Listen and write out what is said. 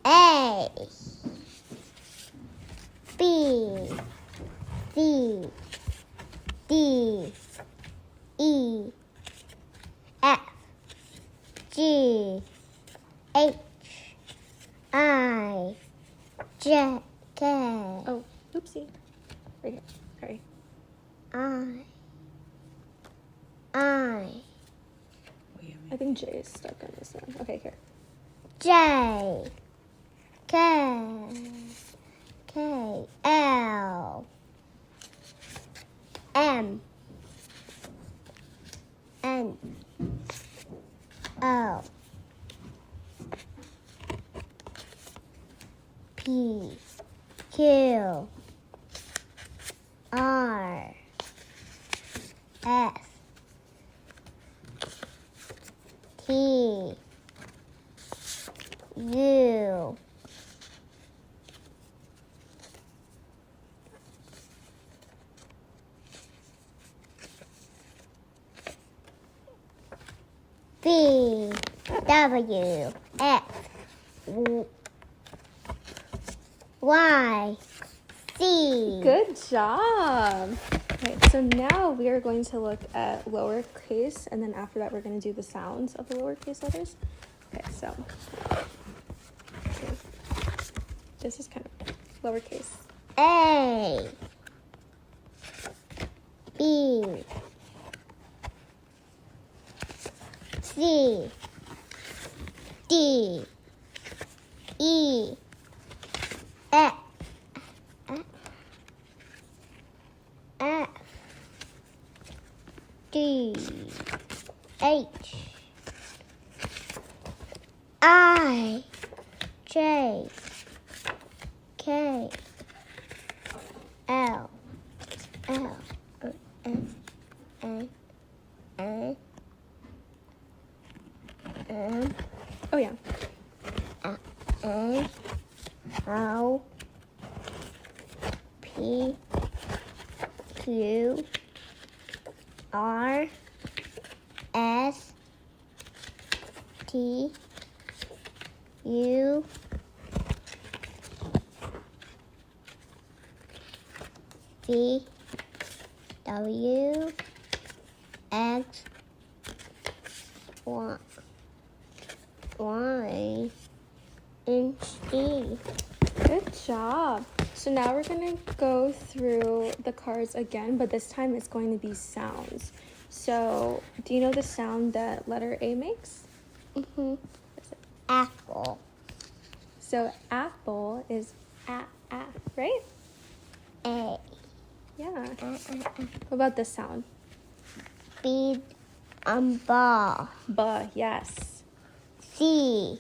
A, B, C, D, E, F, G, H, I, J, K. Oh, oopsie. Right here. Sorry. I think J is stuck on this one. Okay, here. J, K, L, M, N, O, P, Q, R, S, T, U, V, W, X, Y, C. Good job. Okay, so now we are going to look at lowercase, and then after that, we're going to do the sounds of the lowercase letters. Okay, so this is kind of lowercase. A, B, C, D, E, F, F, D, H, I, J, K, L, L, M, N, N, M, Oh, yeah. N, O, P, Q, R, S, T, U, V, W, X, Y, and Z. Good job. So now we're going to go through the cards again, but this time it's going to be sounds. So do you know the sound that letter A makes? Mm-hmm. Apple. So apple is a, right? A. Yeah. What about this sound? B. Ball. B, yes. C.